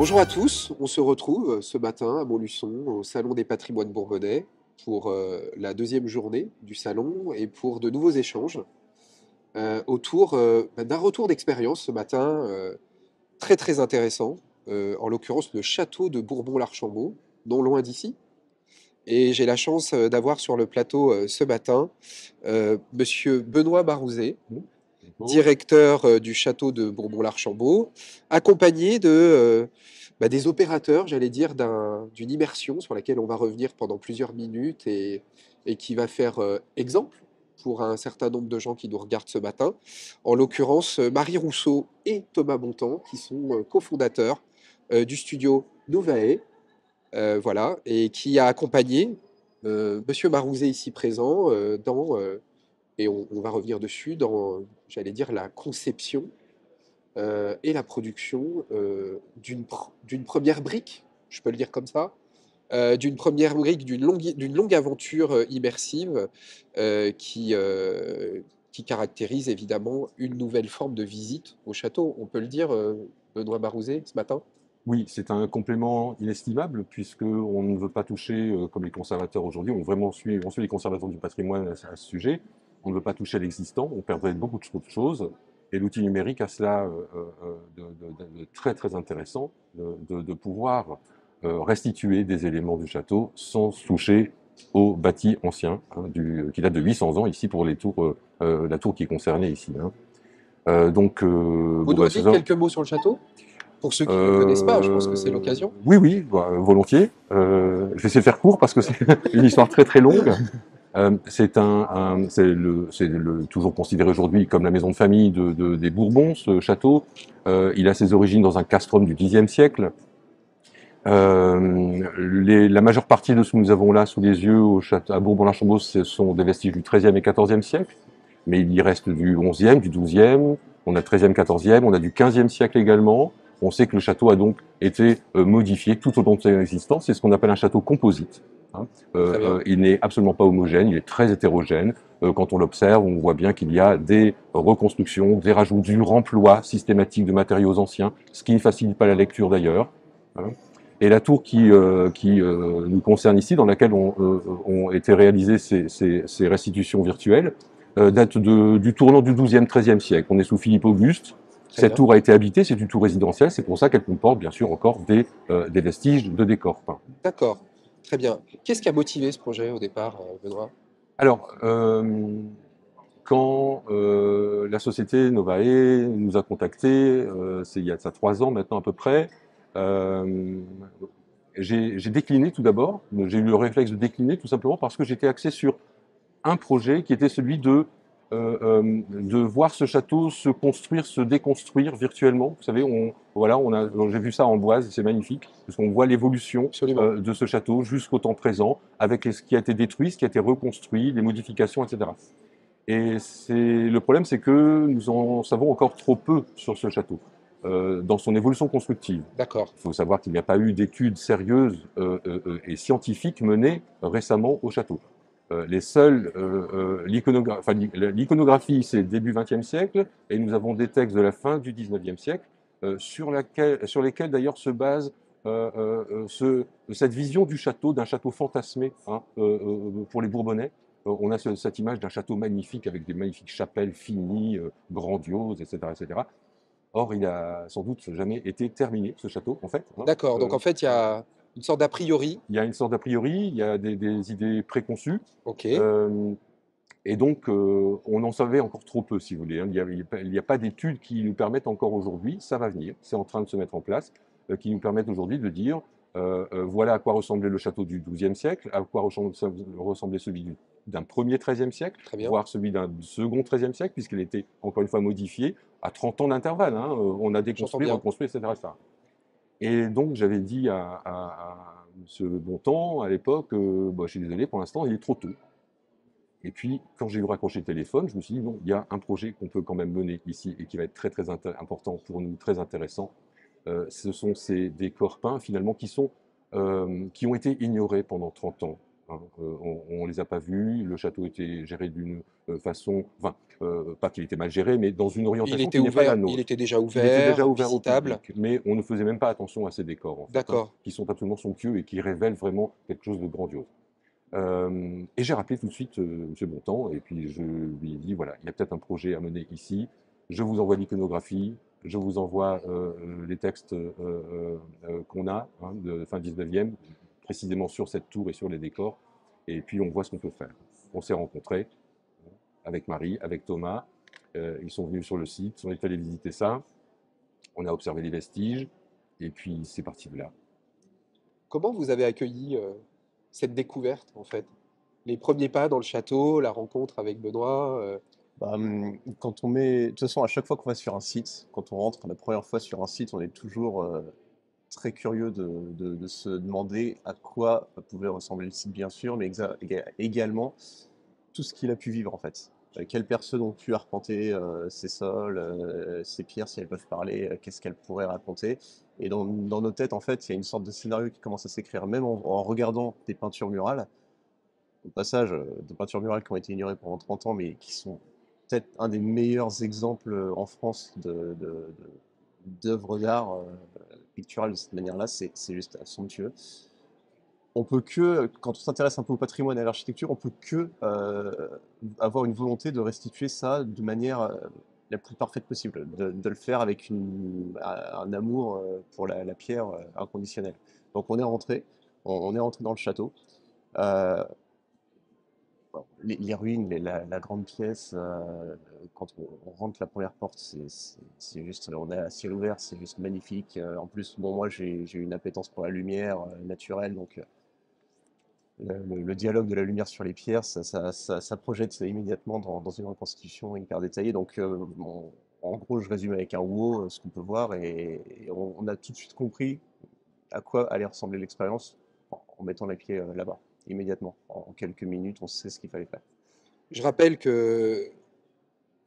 Bonjour à tous, on se retrouve ce matin à Montluçon au Salon des patrimoines bourbonnais pour la deuxième journée du salon et pour de nouveaux échanges autour d'un retour d'expérience ce matin très très intéressant, en l'occurrence le château de Bourbon-l'Archambault, non loin d'ici. Et j'ai la chance d'avoir sur le plateau ce matin Monsieur Benoît Barouzet, directeur du château de Bourbon-l'Archambault, accompagné de des opérateurs, j'allais dire, d'une immersion sur laquelle on va revenir pendant plusieurs minutes et qui va faire exemple pour un certain nombre de gens qui nous regardent ce matin. En l'occurrence, Marie Rousseau et Thomas Bontemps, qui sont cofondateurs du studio Novae, voilà, et qui a accompagné Monsieur Barouzet ici présent et on va revenir dessus, dans, j'allais dire, la conception et la production d'une première brique, je peux le dire comme ça, d'une première brique d'une longue aventure immersive qui caractérise évidemment une nouvelle forme de visite au château. On peut le dire, Benoît Barouzet, ce matin? Oui, c'est un complément inestimable puisqu'on ne veut pas toucher, comme les conservateurs aujourd'hui, on suit les conservateurs du patrimoine à ce sujet, on ne veut pas toucher à l'existant, on perdrait beaucoup trop de choses. Et l'outil numérique a cela de très très intéressant, de pouvoir restituer des éléments du château sans toucher au bâti ancien, hein, qui date de 800 ans ici pour les tours, la tour qui est concernée ici. Hein. Vous Bon, nous bah, c'est dites ça. quelques mots sur le château? Pour ceux qui ne le connaissent pas, je pense que c'est Euh, l'occasion. oui, oui, bah, volontiers. Je vais essayer de faire court parce que c'est une histoire très très longue. C'est toujours considéré aujourd'hui comme la maison de famille des Bourbons, ce château. Il a ses origines dans un castrum du Xe siècle. La majeure partie de ce que nous avons là sous les yeux à Bourbon-l'Archambault, ce sont des vestiges du XIIIe et XIVe siècle, mais il y reste du XIe, du XIIe, on a XIIIe, XIVe, on a du XVe siècle également. On sait que le château a donc été modifié tout au long de son existence. C'est ce qu'on appelle un château composite. Hein. Très bien. Il n'est absolument pas homogène, il est très hétérogène. Quand on l'observe, on voit bien qu'il y a des reconstructions, des rajouts, du remploi systématique de matériaux anciens, ce qui ne facilite pas la lecture d'ailleurs. Hein. Et la tour qui nous concerne ici, dans laquelle ont été réalisées ces restitutions virtuelles, date du tournant du XIIe, XIIIe siècle. On est sous Philippe Auguste. Très Cette bien. tour a été habitée, c'est une tour résidentielle, c'est pour ça qu'elle comporte bien sûr encore des vestiges de décors peints. D'accord. Très bien. Qu'est-ce qui a motivé ce projet au départ, Benoît? Alors, quand la société Novae nous a contactés, c'est il y a de ça 3 ans maintenant à peu près, euh, j'ai décliné tout d'abord. J'ai eu le réflexe de décliner tout simplement parce que j'étais axé sur un projet qui était celui de voir ce château se construire, se déconstruire virtuellement. Vous savez, j'ai vu ça en Boise, c'est magnifique, parce qu'on voit l'évolution Absolument. de ce château jusqu'au temps présent, avec ce qui a été détruit, ce qui a été reconstruit, les modifications, etc. Et le problème, c'est que nous en savons encore trop peu sur ce château, dans son évolution constructive. D'accord. Il faut savoir qu'il n'y a pas eu d'études sérieuses et scientifiques menées récemment au château. L'iconographie, c'est début XXe siècle, et nous avons des textes de la fin du XIXe siècle, sur lesquels d'ailleurs se base cette vision du château, d'un château fantasmé, hein, pour les Bourbonnais. On a cette image d'un château magnifique avec des magnifiques chapelles finies, grandioses, etc., etc. Or, il a sans doute jamais été terminé, ce château, en fait. Hein. D'accord. Donc en fait, il y a une sorte d'a priori. Il y a une sorte d'a priori, il y a des idées préconçues. Ok. Euh, et donc, on en savait encore trop peu, si vous voulez. Hein. Il n'y a pas d'études qui nous permettent encore aujourd'hui, ça va venir, c'est en train de se mettre en place, qui nous permettent aujourd'hui de dire, voilà à quoi ressemblait le château du XIIe siècle, à quoi ressemblait celui d'un premier XIIIe siècle, Très bien. voire celui d'un second XIIIe siècle, puisqu'il a été, encore une fois, modifié à 30 ans d'intervalle. Hein. On a J'entends déconstruit, bien. reconstruit, etc., etc. Et donc, j'avais dit à M. Bontemps, à l'époque, bah, je suis désolé, pour l'instant, il est trop tôt. Et puis, quand j'ai eu raccroché le téléphone, je me suis dit, non, il y a un projet qu'on peut quand même mener ici et qui va être très, très important pour nous, très intéressant. Ce sont ces décors peints, finalement, qui ont été ignorés pendant 30 ans. hein. On les a pas vus. Le château était géré d'une façon, enfin, pas qu'il était mal géré, mais dans une Il orientation était qui n'est pas la ouvert, il nôtre. était déjà Il était déjà ouvert, ouvert au visitable. public, mais on ne faisait même pas attention à ces décors, en fait, hein, D'accord. qui sont absolument somptueux et qui révèlent vraiment quelque chose de grandiose. Et j'ai rappelé tout de suite M. Bontemps, et puis je lui ai dit, voilà, il y a peut-être un projet à mener ici, je vous envoie l'iconographie, je vous envoie les textes qu'on a, hein, de fin 19e, précisément sur cette tour et sur les décors, et puis on voit ce qu'on peut faire. On s'est rencontrés avec Marie, avec Thomas, ils sont venus sur le site, on est allés visiter ça, on a observé les vestiges, et puis c'est parti de là. Comment vous avez accueilli cette découverte, en fait? Les premiers pas dans le château, la rencontre avec Benoît. Bah, quand on met, de toute façon, à chaque fois qu'on va sur un site, quand on rentre la première fois sur un site, on est toujours très curieux de se demander à quoi pouvait ressembler le site, bien sûr, mais également tout ce qu'il a pu vivre en fait. Quelles personnes ont pu arpenter ces sols, ces pierres, si elles peuvent parler, qu'est-ce qu'elles pourraient raconter. Et dans nos têtes, en fait, il y a une sorte de scénario qui commence à s'écrire, même en regardant des peintures murales. Au passage, de peintures murales qui ont été ignorées pendant 30 ans, mais qui sont peut-être un des meilleurs exemples en France d'œuvres d'art picturales de cette manière-là. C'est juste somptueux. On peut que, quand on s'intéresse un peu au patrimoine et à l'architecture, on peut que avoir une volonté de restituer ça de manière la plus parfaite possible, de le faire avec un amour pour la pierre inconditionnel. Donc on est rentré, on est rentré dans le château. Euh, bon, les ruines, la grande pièce, quand on rentre la première porte, c'est juste, on est à ciel ouvert, c'est juste magnifique. En plus, bon, moi j'ai une appétence pour la lumière naturelle, donc le dialogue de la lumière sur les pierres, ça projette immédiatement dans une reconstitution hyper détaillée. Donc, en gros, je résume avec un wow ce qu'on peut voir et on a tout de suite compris à quoi allait ressembler l'expérience en mettant les pieds là-bas, immédiatement. En quelques minutes, on sait ce qu'il fallait faire. Je rappelle que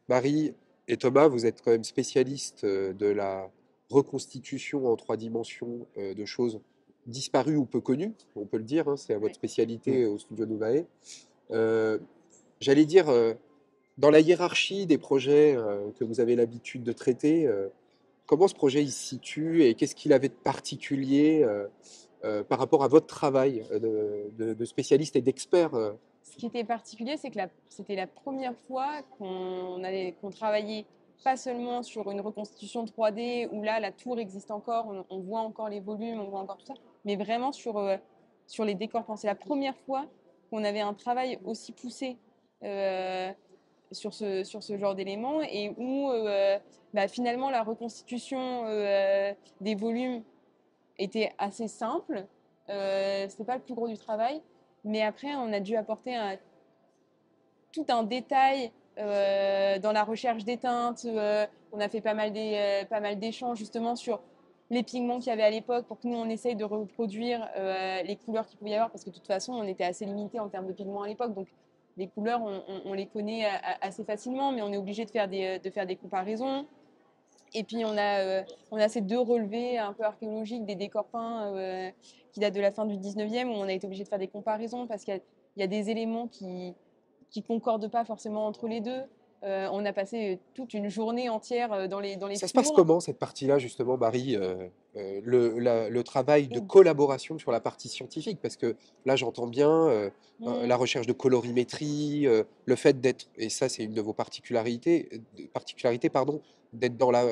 Marie et Thomas, vous êtes quand même spécialistes de la reconstitution en 3 dimensions de choses disparues ou peu connues, on peut le dire, hein, c'est votre Oui. spécialité au Studio Novae. Euh, J'allais dire, dans la hiérarchie des projets que vous avez l'habitude de traiter, comment ce projet il se situe et qu'est-ce qu'il avait de particulier par rapport à votre travail de spécialiste et d'expert Ce qui était particulier, c'est que c'était la première fois qu'on travaillait pas seulement sur une reconstitution 3D où là, la tour existe encore, on voit encore les volumes, on voit encore tout ça, mais vraiment sur les décors. C'est la première fois qu'on avait un travail aussi poussé euh, sur ce genre d'éléments et où finalement la reconstitution des volumes était assez simple. C'était pas le plus gros du travail, mais après on a dû apporter tout un détail dans la recherche des teintes. On a fait pas mal d'échanges justement sur les pigments qu'il y avait à l'époque pour que nous on essaye de reproduire les couleurs qu'il pouvait y avoir parce que de toute façon on était assez limité en termes de pigments à l'époque, donc les couleurs on les connaît assez facilement, mais on est obligé de faire des comparaisons. Et puis on a ces 2 relevés un peu archéologiques des décors peints qui datent de la fin du 19e où on a été obligé de faire des comparaisons parce qu'il y a des éléments qui concordent pas forcément entre les deux. On a passé toute une journée entière dans les Ça se passe tours. comment cette partie-là, justement, Marie, le travail de Et- collaboration sur la partie scientifique? Parce que là, j'entends bien la Mm. recherche de colorimétrie, le fait d'être, et ça, c'est une de vos particularités, pardon, d'être dans la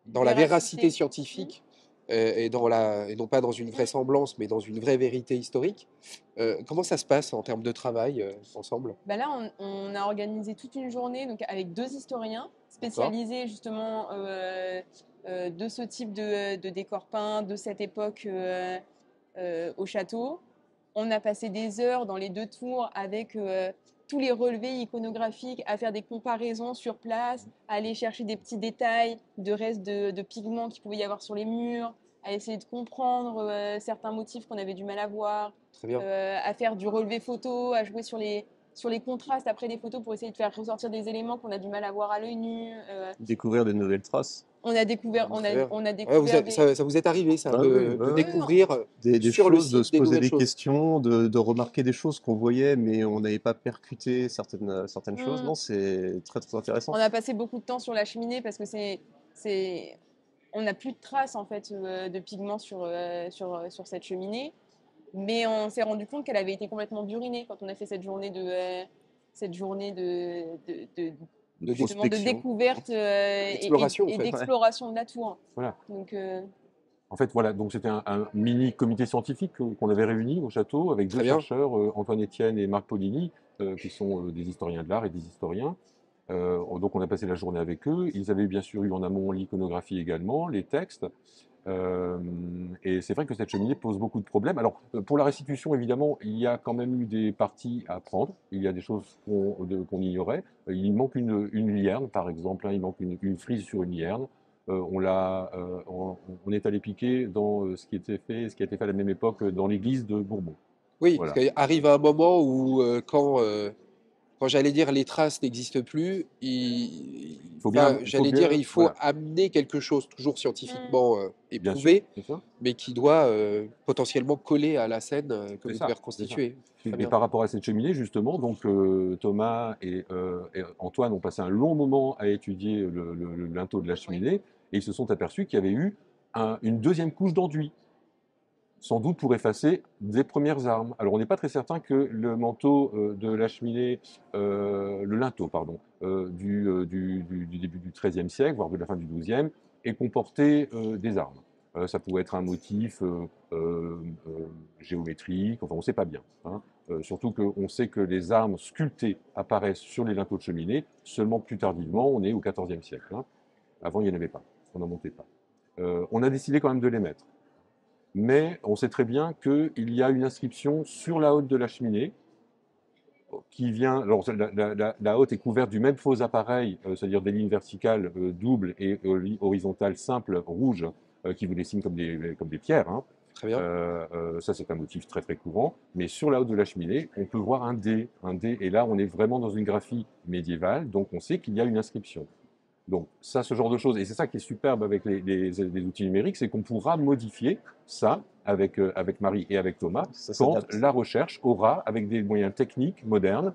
véracité Véracité. Mm. scientifique et non pas dans une vraisemblance, mais dans une vraie vérité historique. Comment ça se passe en termes de travail ensemble? Là, on a organisé toute une journée donc, avec 2 historiens D'accord? spécialisés justement de ce type de décor peint, de cette époque au château. On a passé des heures dans les 2 tours avec tous les relevés iconographiques, à faire des comparaisons sur place, à aller chercher des petits détails de restes de pigments qu'il pouvait y avoir sur les murs, à essayer de comprendre certains motifs qu'on avait du mal à voir, Très bien. à faire du relevé photo, à jouer sur les contrastes après les photos pour essayer de faire ressortir des éléments qu'on a du mal à voir à l'œil nu. Découvrir des nouvelles traces. On a découvert, à travers. on a Ouais, découvert des. ça vous est arrivé, ça, Ah oui, de ouais, ouais. découvrir Des sur le choses, de site se des poser nouvelles des choses. questions, de remarquer des choses qu'on voyait, mais on n'avait pas percuté certaines choses. Hmm. Non, c'est très très On intéressant. a passé beaucoup de temps sur la cheminée parce que on n'a plus de traces en fait de pigments sur cette cheminée. Mais on s'est rendu compte qu'elle avait été complètement burinée quand on a fait cette journée De justement de Prospection. découverte D'exploration, en et fait. Ouais. d'exploration de la tour. Voilà. Donc, En fait, voilà, donc c'était un mini comité scientifique qu'on avait réuni au château avec Très deux bien. chercheurs, Antoine Etienne et Marc Polini, qui sont des historiens de l'art et des historiens. Donc on a passé la journée avec eux. Ils avaient bien sûr eu en amont l'iconographie également, les textes. Et c'est vrai que cette cheminée pose beaucoup de problèmes. Alors, pour la restitution, évidemment, il y a quand même eu des parties à prendre. Il y a des choses qu'on ignorait. Il manque une lierne, par exemple. Hein, il manque une frise sur une lierne. On est allé piquer dans ce qui a été fait à la même époque dans l'église de Bourbon. Oui, parce Voilà. qu'arrive un moment où, quand j'allais dire les traces n'existent plus, Faut bien, j'allais dire il faut voilà, amener quelque chose toujours scientifiquement bien sûr, éprouvé, c'est ça. mais qui doit potentiellement coller à la scène que C'est vous ça, devez c'est ça. reconstituer. Très Et bien. par rapport à cette cheminée, justement, donc Thomas et Antoine ont passé un long moment à étudier le linteau de la cheminée et ils se sont aperçus qu'il y avait eu une deuxième couche d'enduit, sans doute pour effacer des premières armes. Alors on n'est pas très certain que le manteau de la cheminée, le linteau, pardon, du début du XIIIe siècle, voire de la fin du XIIe, ait comporté des armes. Ça pouvait être un motif géométrique, enfin on ne sait pas bien. Hein. Surtout qu'on sait que les armes sculptées apparaissent sur les linteaux de cheminée seulement plus tardivement, on est au XIVe siècle. Hein. Avant il n'y en avait pas, on n'en montait pas. On a décidé quand même de les mettre. Mais on sait très bien qu'il y a une inscription sur la haute de la cheminée qui vient. Alors, la haute est couverte du même faux appareil, c'est-à-dire des lignes verticales doubles et horizontales simples rouges qui vous dessinent comme des pierres. Hein. Très bien. Ça, c'est un motif très très courant. Mais sur la haute de la cheminée, on peut voir un dé. Et là, on est vraiment dans une graphie médiévale, donc on sait qu'il y a une inscription. Donc ça, ce genre de choses, et c'est ça qui est superbe avec les outils numériques, c'est qu'on pourra modifier ça avec Marie et avec Thomas Ça quand s'adapte. la recherche aura, avec des moyens techniques modernes,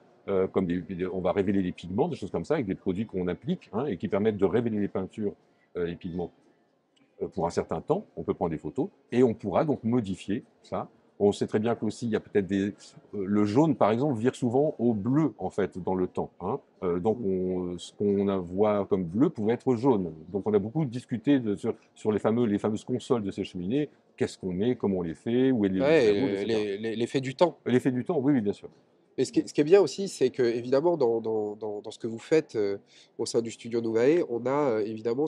comme on va révéler les pigments, des choses comme ça, avec des produits qu'on applique hein, et qui permettent de révéler les peintures, les pigments pour un certain temps. On peut prendre des photos et on pourra donc modifier ça. On sait très bien qu'aussi, il y a peut-être le jaune, par exemple, vire souvent au bleu, en fait, dans le temps. Hein. Donc, ce qu'on voit comme bleu pouvait être jaune. Donc, on a beaucoup discuté sur les fameuses consoles de ces cheminées. Qu'est-ce qu'on met, comment on les fait, où est le infrarouge, Ouais, etc. l'effet du temps. L'effet du temps, oui, oui, bien sûr. Et ce qui est bien aussi, c'est que évidemment, dans ce que vous faites au sein du studio Novae, on a évidemment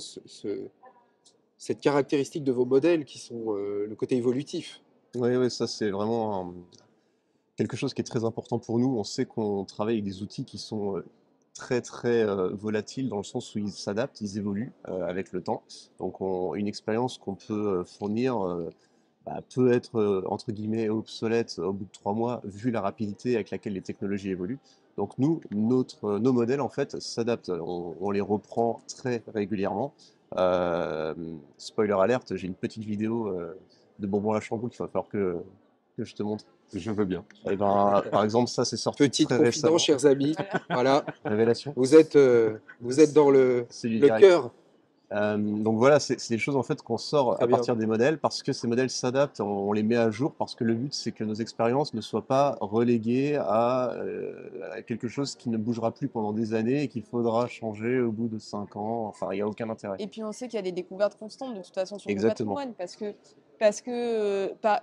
cette caractéristique de vos modèles qui sont le côté évolutif. Oui, oui, ça c'est vraiment quelque chose qui est très important pour nous. On sait qu'on travaille avec des outils qui sont très très volatiles dans le sens où ils s'adaptent, ils évoluent avec le temps. Donc une expérience qu'on peut fournir peut être entre guillemets obsolète au bout de 3 mois vu la rapidité avec laquelle les technologies évoluent. Donc nous, nos modèles en fait s'adaptent. On les reprend très régulièrement. Euh, Spoiler alerte, j'ai une petite vidéo de Bourbon-la-Chambre qu'il va falloir que je te montre. Je veux bien. Et ben, par exemple, ça c'est sorti Petite très récemment. confidence, chers amis. Voilà. Voilà, Révélation. vous êtes dans C'est du le direct. cœur. Donc voilà, c'est des choses en fait qu'on sort Très à bien. partir des modèles parce que ces modèles s'adaptent, on les met à jour parce que le but c'est que nos expériences ne soient pas reléguées à quelque chose qui ne bougera plus pendant des années et qu'il faudra changer au bout de 5 ans. Enfin, il n'y a aucun intérêt. Et puis on sait qu'il y a des découvertes constantes de toute façon sur le Exactement. patrimoine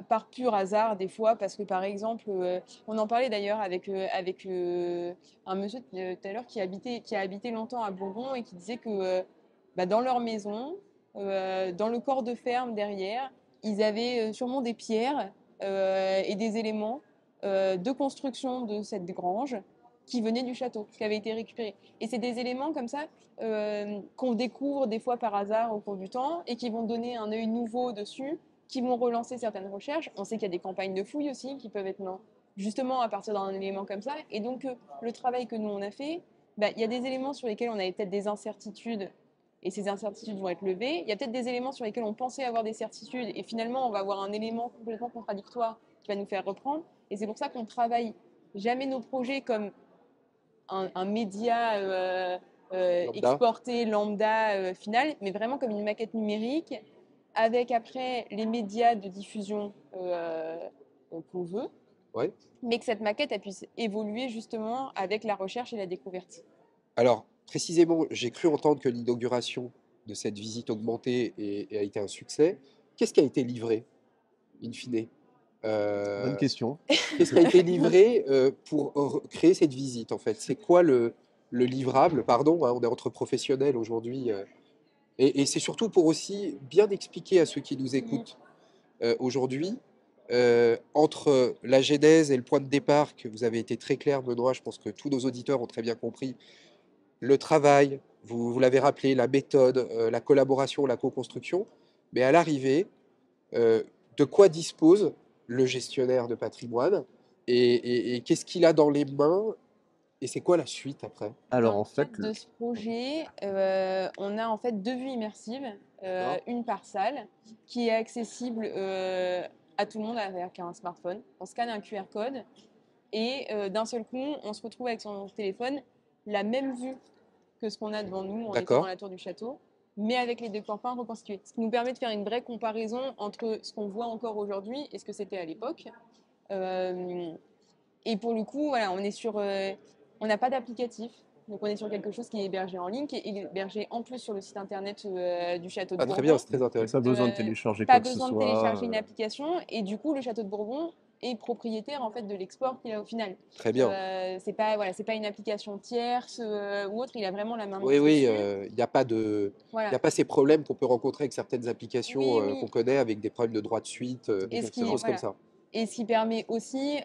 par pur hasard des fois, parce que par exemple, on en parlait d'ailleurs avec un monsieur tout à l'heure qui a habité longtemps à Bourbon et qui disait que dans leur maison, dans le corps de ferme derrière, ils avaient sûrement des pierres et des éléments de construction de cette grange qui venaient du château, qui avaient été récupérés. Et c'est des éléments comme ça qu'on découvre des fois par hasard au cours du temps et qui vont donner un œil nouveau dessus, qui vont relancer certaines recherches. On sait qu'il y a des campagnes de fouilles aussi qui peuvent être justement à partir d'un élément comme ça. Et donc le travail que nous on a fait, il y a des éléments sur lesquels on avait peut-être des incertitudes et ces incertitudes vont être levées. Il y a peut-être des éléments sur lesquels on pensait avoir des certitudes et finalement on va avoir un élément complètement contradictoire qui va nous faire reprendre. Et c'est pour ça qu'on travaille jamais nos projets comme un média exporté lambda final, mais vraiment comme une maquette numérique avec après les médias de diffusion qu'on veut, Ouais. mais que cette maquette elle puisse évoluer justement avec la recherche et la découverte. Alors, précisément, j'ai cru entendre que l'inauguration de cette visite augmentée a été un succès. Qu'est-ce qui a été livré, in fine? Bonne question. Qu'est-ce qui a été livré pour créer cette visite, en fait? C'est quoi le livrable? Pardon, hein, on est entre professionnels aujourd'hui. Et c'est surtout pour aussi bien expliquer à ceux qui nous écoutent aujourd'hui, entre la genèse et le point de départ, que vous avez été très clair, Benoît, je pense que tous nos auditeurs ont très bien compris, le travail, vous l'avez rappelé, la méthode, la collaboration, la co-construction, mais à l'arrivée, de quoi dispose le gestionnaire de patrimoine et qu'est-ce qu'il a dans les mains et c'est quoi la suite après? Alors Dans en le fait, cadre de ce projet, on a en fait 2 vues immersives, D'accord. une par salle, qui est accessible à tout le monde avec un smartphone. On scanne un QR code et d'un seul coup, on se retrouve avec son téléphone, la même vue que ce qu'on a devant nous en étant dans D'accord. la tour du château, mais avec les décors peints reconstitués. Ce qui nous permet de faire une vraie comparaison entre ce qu'on voit encore aujourd'hui et ce que c'était à l'époque. Euh, et pour le coup, voilà, on n'a pas d'applicatif. Donc on est sur quelque chose qui est hébergé en ligne, qui est hébergé en plus sur le site internet du château de Ah, très bien, Bourbon. c'est très il n'y a intéressant. pas besoin de Euh, télécharger Pas quoi que ce besoin de soit. télécharger une application et du coup le château de Bourbon est propriétaire en fait de l'export qu'il a au final. Très bien. C'est pas une application tierce ou autre, il a vraiment la main Oui, mise oui, dessus. il n'y a pas de, il Voilà. y a pas ces problèmes qu'on peut rencontrer avec certaines applications Oui, oui. qu'on connaît avec des problèmes de droit de suite, Et ce qui, choses comme voilà. ça. Et ce qui permet aussi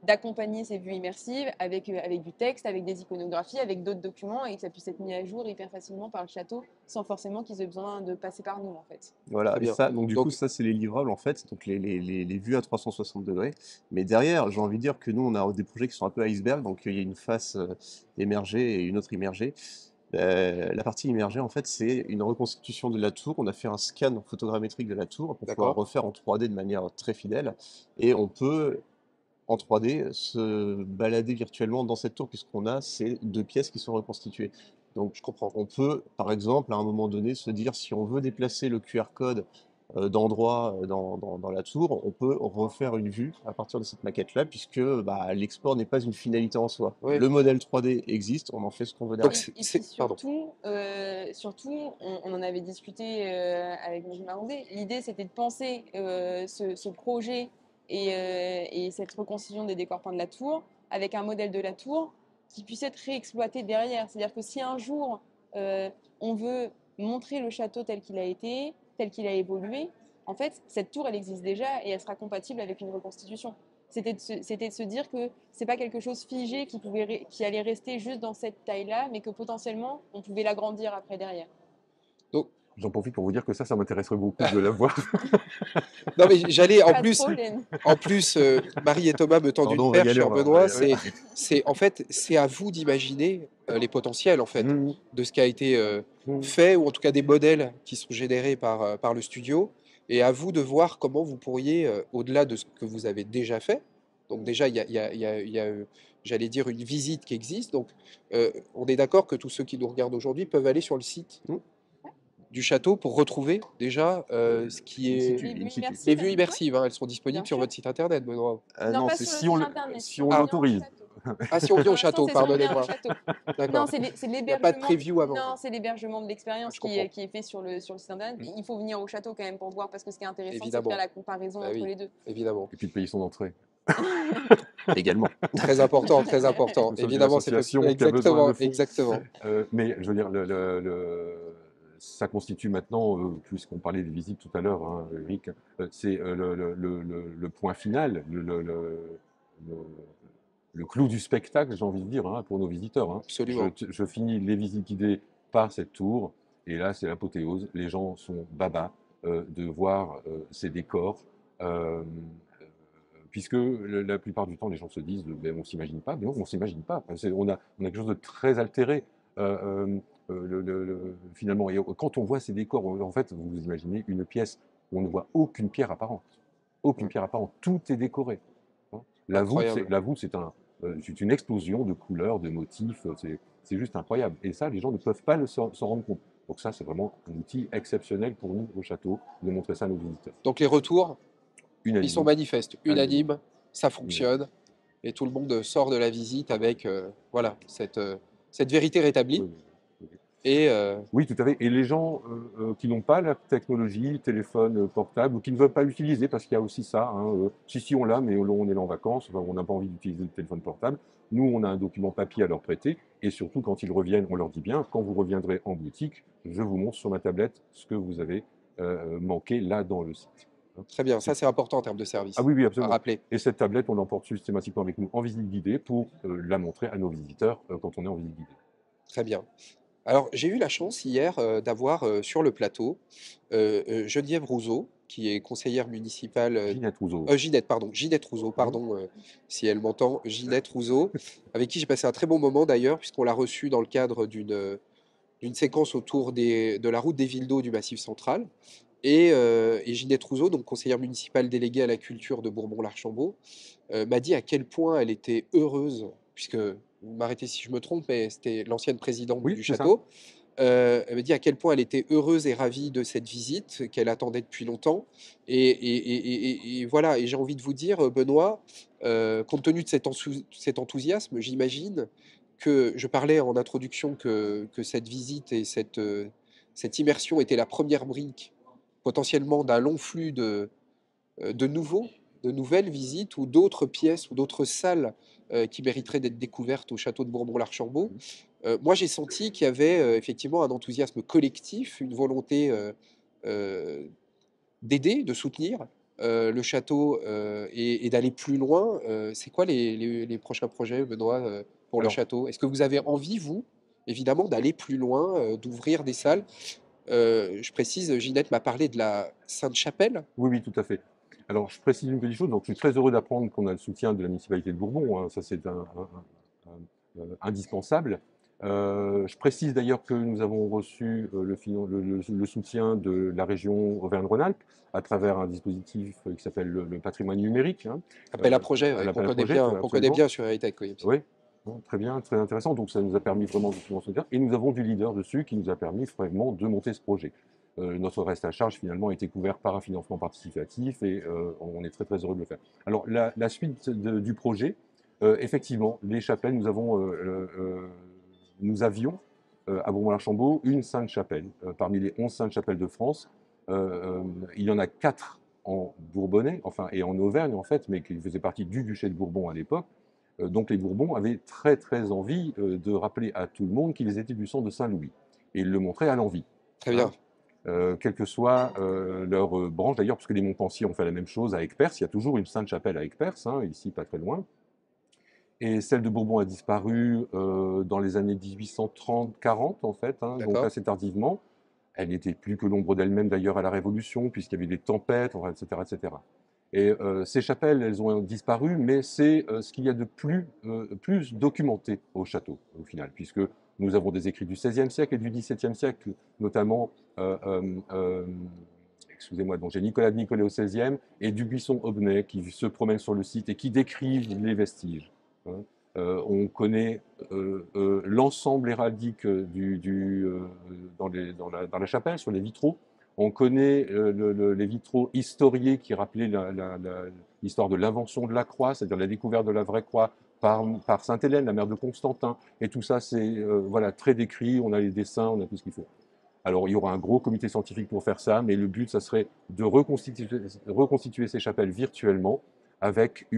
d'accompagner ces vues immersives avec du texte, avec des iconographies, avec d'autres documents et que ça puisse être mis à jour hyper facilement par le château sans forcément qu'ils aient besoin de passer par nous en fait. Voilà, Très et bien. ça, donc du coup, Donc, ça, c'est les livrables en fait, donc les vues à 360 degrés. Mais derrière, j'ai envie de dire que nous, on a des projets qui sont un peu iceberg, donc il y a une face émergée et une autre immergée. La partie immergée, en fait, c'est une reconstitution de la tour. On a fait un scan photogrammétrique de la tour pour pouvoir d'accord. refaire en 3D de manière très fidèle. Et on peut, en 3D, se balader virtuellement dans cette tour, puisqu'on a ces deux pièces qui sont reconstituées. Donc, Je comprends. on peut, par exemple, à un moment donné, se dire si on veut déplacer le QR code d'endroit dans la tour, on peut refaire une vue à partir de cette maquette-là, puisque bah, l'export n'est pas une finalité en soi. Oui. Le modèle 3D existe, on en fait ce qu'on veut Donc, derrière. Et puis pardon. surtout on en avait discuté avec Mehdi Maroundé. L'idée, c'était de penser ce projet et cette reconstitution des décors peints de la tour avec un modèle de la tour qui puisse être réexploité derrière. C'est-à-dire que si un jour euh, on veut montrer le château tel qu'il a été, tel qu'il a évolué, en fait, cette tour, elle existe déjà et elle sera compatible avec une reconstitution. C'était de se dire que c'est pas quelque chose figé qui allait rester juste dans cette taille-là, mais que potentiellement on pouvait l'agrandir après derrière. Donc, J'en profite pour vous dire que ça m'intéresserait beaucoup de la voir. non, mais j'allais Pas de problème. en plus, Marie et Thomas me tendent Pardon, une on va y perche aller, sur on va Benoît. y aller. En fait, c'est à vous d'imaginer les potentiels en fait Mmh, de ce qui a été mmh. fait ou en tout cas des modèles qui sont générés par le studio et à vous de voir comment vous pourriez, au-delà de ce que vous avez déjà fait. Donc déjà, il y a, j'allais dire, une visite qui existe. Donc, on est d'accord que tous ceux qui nous regardent aujourd'hui peuvent aller sur le site Mmh. du château pour retrouver déjà ce qui In est situ, Les vues in situ. immersives. les vues Ouais, immersives, hein, elles sont bien disponibles sur sûr. votre site internet, Benoît. Non, Non, pas c'est sur le Si site on le- internet. si on on vient au l'autorise. château. Ah, si on vient Pour au l'instant, château, c'est si on vient au pardonnez-moi. château. Non, D'accord. c'est Il n'y a pas de l'hébergement. preview avant. Non, c'est l'hébergement de Ah, l'expérience je comprends. qui est fait sur le site internet. Mm. Il faut venir au château quand même pour voir parce que ce qui est intéressant, c'est de Évidemment. faire la comparaison Bah entre oui, les deux. évidemment. Et puis de payer son entrée. également. Très important, très important. Nous sommes une Évidemment, c'est possible. association qui a besoin de Exactement, fonds. exactement. Mais je veux dire, ça constitue maintenant, puisqu'on parlait des visites tout à l'heure, hein, Eric, c'est le point final, le- le clou du spectacle, j'ai envie de dire, hein, pour nos visiteurs. Hein. Absolument. Je finis les visites guidées par cette tour, et là, c'est l'apothéose. Les gens sont baba de voir ces décors. Puisque la plupart du temps, les gens se disent ben, on ne s'imagine pas. Mais non, on ne s'imagine pas. On a quelque chose de très altéré. finalement. Et quand on voit ces décors, en fait, vous imaginez une pièce où on ne voit aucune pierre apparente. Aucune Ouais. pierre apparente. Tout est décoré. Hein. Incroyable. La voûte, c'est une explosion de couleurs, de motifs. C'est juste incroyable. Et ça, les gens ne peuvent pas s'en rendre compte. Donc ça, c'est vraiment un outil exceptionnel pour nous au château de montrer ça à nos visiteurs. Donc les retours, ils sont Unanime. manifestes, Unanime. unanimes, ça Unanime. fonctionne, et tout le monde sort de la visite avec voilà, cette vérité rétablie. Oui, oui, oui. Et Oui, tout à fait. Et les gens qui n'ont pas la technologie, téléphone portable, ou qui ne veulent pas l'utiliser, parce qu'il y a aussi ça, hein, si on l'a, mais on est là en vacances, enfin, on n'a pas envie d'utiliser le téléphone portable. Nous, on a un document papier à leur prêter, et surtout quand ils reviennent, on leur dit bien, quand vous reviendrez en boutique, je vous montre sur ma tablette ce que vous avez manqué là dans le site. Hein. très bien, ça c'est important en termes de service, Ah oui, oui, à absolument. rappeler. Et cette tablette, on l'emporte systématiquement avec nous en visite guidée pour la montrer à nos visiteurs quand on est en visite guidée. Très bien. Alors, j'ai eu la chance hier d'avoir sur le plateau Geneviève Rousseau, qui est conseillère municipale. Ginette Rousseau. Ginette Rousseau, pardon, si elle m'entend, Ginette Rousseau, avec qui j'ai passé un très bon moment d'ailleurs, puisqu'on l'a reçue dans le cadre d'une séquence autour de la route des villes d'eau du Massif central. Et Ginette Rousseau, donc conseillère municipale déléguée à la culture de Bourbon-l'Archambault, m'a dit à quel point elle était heureuse, puisque, vous m'arrêtez si je me trompe, mais c'était l'ancienne présidente Oui, du c'est ça. château. Elle m'a dit à quel point elle était heureuse et ravie de cette visite, qu'elle attendait depuis longtemps. Et voilà, et j'ai envie de vous dire, Benoît, compte tenu de cet enthousiasme, j'imagine que je parlais en introduction que cette visite et cette immersion était la première brique potentiellement d'un long flux de nouveaux, de nouvelles visites ou d'autres pièces ou d'autres salles qui mériteraient d'être découvertes au château de Bourbon-l'Archambault. Moi, j'ai senti qu'il y avait effectivement un enthousiasme collectif, une volonté euh, d'aider, de soutenir le château et d'aller plus loin. C'est quoi les prochains projets, Benoît, pour le Alors, château? Est-ce que vous avez envie, vous, évidemment, d'aller plus loin, d'ouvrir des salles? Je précise, Ginette m'a parlé de la Sainte-Chapelle. oui, oui, tout à fait. Alors, je précise une petite chose. Donc, je suis très heureux d'apprendre qu'on a le soutien de la municipalité de Bourbon. Hein. Ça, c'est indispensable. Je précise d'ailleurs que nous avons reçu le soutien de la région Auvergne-Rhône-Alpes à travers un dispositif qui s'appelle le patrimoine numérique. Hein. Appel à projet, ouais, L'appel à projet, qu'on connaît absolument. bien sur Heritage. Oui. Oui, bon, très bien, très intéressant. Donc, ça nous a permis vraiment de financer ça. Et nous avons du leader dessus qui nous a permis vraiment de monter ce projet. Notre reste à charge, finalement, a été couvert par un financement participatif et on est très, très heureux de le faire. Alors, la suite du projet, effectivement, les chapelles, nous avions à Bourbon-l'Archambault une sainte chapelle. Parmi les 11 saintes chapelles de France, il y en a 4 en Bourbonnais, enfin, et en Auvergne, en fait, mais qui faisaient partie du duché de Bourbon à l'époque. Donc les Bourbons avaient très très envie de rappeler à tout le monde qu'ils étaient du sang de Saint-Louis. Et ils le montraient à l'envi. Très bien. Quelle que soit leur branche, d'ailleurs, parce que les Montpensier ont fait la même chose à Aigueperse. Il y a toujours une Sainte-Chapelle à Aigueperse, hein, ici pas très loin. Et celle de Bourbon a disparu dans les années 1830-40, en fait, hein, donc D'accord. assez tardivement. Elle n'était plus que l'ombre d'elle-même d'ailleurs à la Révolution, puisqu'il y avait des tempêtes, enfin, etc., etc. Et ces chapelles, elles ont disparu, mais c'est ce qu'il y a de plus documenté au château, au final, puisque nous avons des écrits du XVIe siècle et du XVIIe siècle, notamment, excusez-moi, donc j'ai Nicolas de Nicolet au XVIe et Dubuisson-Aubnay qui se promènent sur le site et qui décrivent les vestiges. Hein. On connaît l'ensemble héraldique dans la chapelle, sur les vitraux. On connaît les vitraux historiés qui rappelaient l'histoire de l'invention de la croix, c'est-à-dire la découverte de la vraie croix par Sainte-Hélène, la mère de Constantin. Et tout ça, c'est voilà, très décrit, on a les dessins, on a tout ce qu'il faut. Alors, il y aura un gros comité scientifique pour faire ça, mais le but, ça serait de reconstituer ces chapelles virtuellement avec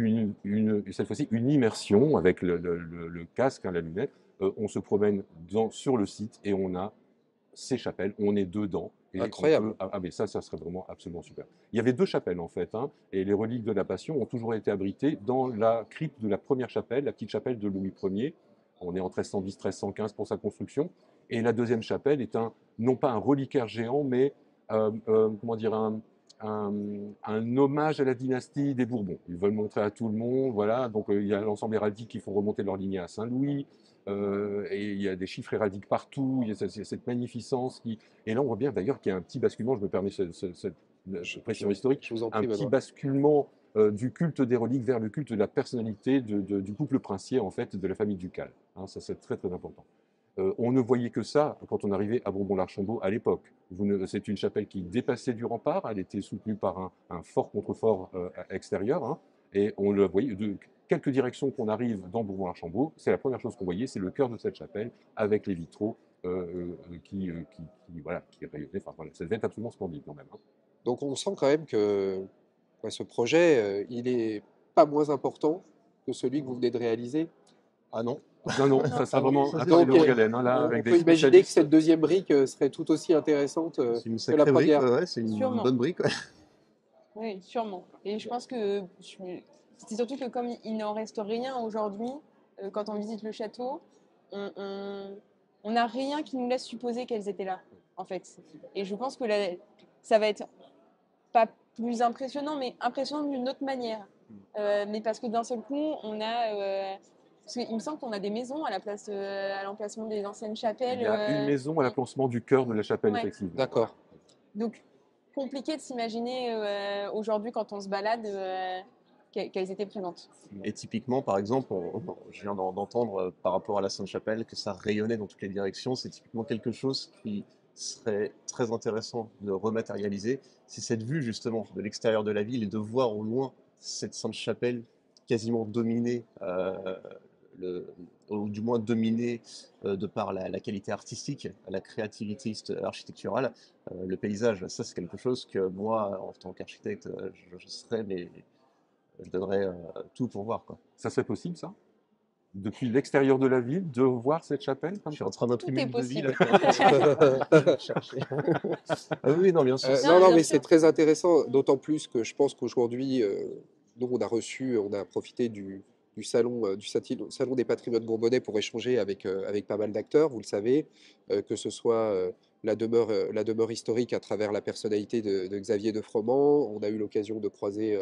cette fois-ci une immersion avec le casque, hein, la lunette. On se promène sur le site et on a ces chapelles, on est dedans. Et Incroyable. mais ça serait vraiment absolument super. Il y avait 2 chapelles en fait, hein, et les reliques de la Passion ont toujours été abritées dans la crypte de la première chapelle, la petite chapelle de Louis Ier. On est en 1310-1315 pour sa construction. Et la deuxième chapelle est non pas un reliquaire géant, mais comment dire, un hommage à la dynastie des Bourbons. Ils veulent montrer à tout le monde, voilà. Donc il y a l'ensemble héraldique qui font remonter leur lignée à Saint-Louis, et il y a des chiffres héraldiques partout. Il y a cette magnificence qui. Et là, on voit bien d'ailleurs qu'il y a un petit basculement. Je me permets cette précision historique. Je vous en Un prie, petit Benoît. basculement du culte des reliques vers le culte de la personnalité du couple princier en fait de la famille ducale. Hein, ça c'est très très important. On ne voyait que ça quand on arrivait à Bourbon-l'Archambault à l'époque. C'est une chapelle qui dépassait du rempart, elle était soutenue par un fort contrefort extérieur, hein, et on le voyait de quelques directions qu'on arrive dans Bourbon-l'Archambault, c'est la première chose qu'on voyait, c'est le cœur de cette chapelle avec les vitraux voilà, qui rayonnaient. Enfin, voilà, ça devait être absolument splendide quand même. Hein. Donc on sent quand même que ouais, ce projet, il est pas moins important que celui que vous venez de réaliser. Ah non, Non, non, ça sera vraiment ça, un c'est travail de Donc, longue haleine, hein, là, on avec peut des imaginer que spécialistes. cette deuxième brique serait tout aussi intéressante c'est une que la sacrée brique, première. ouais, c'est une Sûrement. bonne brique. Ouais. Oui, sûrement. Et je pense que c'est surtout que comme il n'en reste rien aujourd'hui, quand on visite le château, on n'a rien qui nous laisse supposer qu'elles étaient là, en fait. Et je pense que ça va être pas plus impressionnant, mais impressionnant d'une autre manière. Mais parce que d'un seul coup, on a... parce qu'il me semble qu'on a des maisons à la place, à l'emplacement des anciennes chapelles. Il y a une maison à l'emplacement du cœur de la chapelle, Ouais. effectivement. D'accord. Donc, compliqué de s'imaginer aujourd'hui, quand on se balade, qu'elles étaient présentes. Et typiquement, par exemple, je viens d'entendre par rapport à la Sainte-Chapelle que ça rayonnait dans toutes les directions. C'est typiquement quelque chose qui serait très intéressant de rematérialiser. C'est cette vue justement de l'extérieur de la ville et de voir au loin cette Sainte-Chapelle quasiment dominée, ou du moins dominée de par la qualité artistique, la créativité architecturale, le paysage. Ça, c'est quelque chose que moi, en tant qu'architecte, je serais, mais je donnerais tout pour voir, quoi. Ça serait possible, ça? Depuis l'extérieur de la ville, de voir cette chapelle comme Je suis ça? en train d'imprimer est le devis là. possible. Je vais chercher. Ah oui, non, bien sûr. Non, Non, non, bien mais sûr. c'est très intéressant, d'autant plus que je pense qu'aujourd'hui, nous, on a profité du salon, salon des patrimoines bourbonnais pour échanger avec pas mal d'acteurs, vous le savez, que ce soit la demeure historique à travers la personnalité de Xavier de Froment. On a eu l'occasion de croiser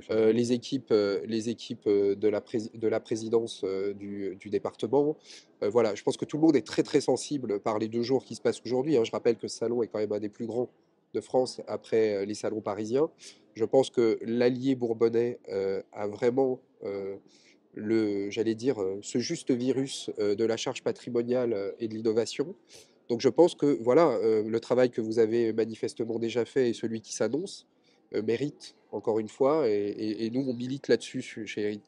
les équipes de la présidence du département. Voilà, je pense que tout le monde est très très sensible par les 2 jours qui se passent aujourd'hui. Hein. Je rappelle que ce salon est quand même un des plus grands de France après les salons parisiens. Je pense que l'allié bourbonnais a vraiment j'allais dire, ce juste virus de la charge patrimoniale et de l'innovation. Donc je pense que voilà, le travail que vous avez manifestement déjà fait et celui qui s'annonce mérite, encore une fois, et nous on milite là-dessus chez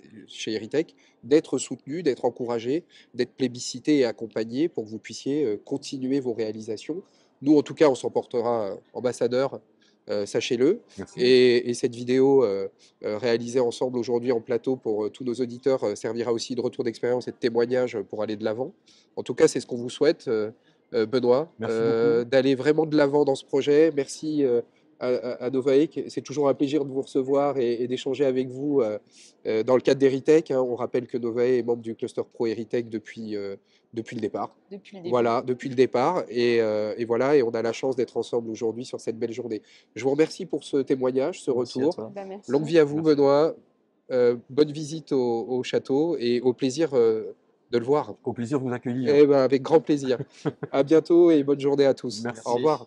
Heritech, d'être soutenu, d'être encouragé, d'être plébiscité et accompagné pour que vous puissiez continuer vos réalisations. Nous, en tout cas, on s'en portera ambassadeur, sachez-le. Merci. Et cette vidéo réalisée ensemble aujourd'hui en plateau pour tous nos auditeurs servira aussi de retour d'expérience et de témoignage pour aller de l'avant. En tout cas, c'est ce qu'on vous souhaite, Benoît, Merci beaucoup. d'aller vraiment de l'avant dans ce projet. Merci à Novae. C'est toujours un plaisir de vous recevoir et d'échanger avec vous dans le cadre d'Heritech. Hein. On rappelle que Novae est membre du cluster pro Heritech depuis le départ. Depuis le début. Voilà, depuis le départ. Et voilà, et on a la chance d'être ensemble aujourd'hui sur cette belle journée. Je vous remercie pour ce témoignage, ce Merci à retour. toi. Bah, merci. Longue vie à vous, Merci. Benoît. Bonne visite au château et au plaisir de le voir. Au plaisir de vous accueillir. Eh ben, avec grand plaisir. À bientôt et bonne journée à tous. Merci. Au revoir.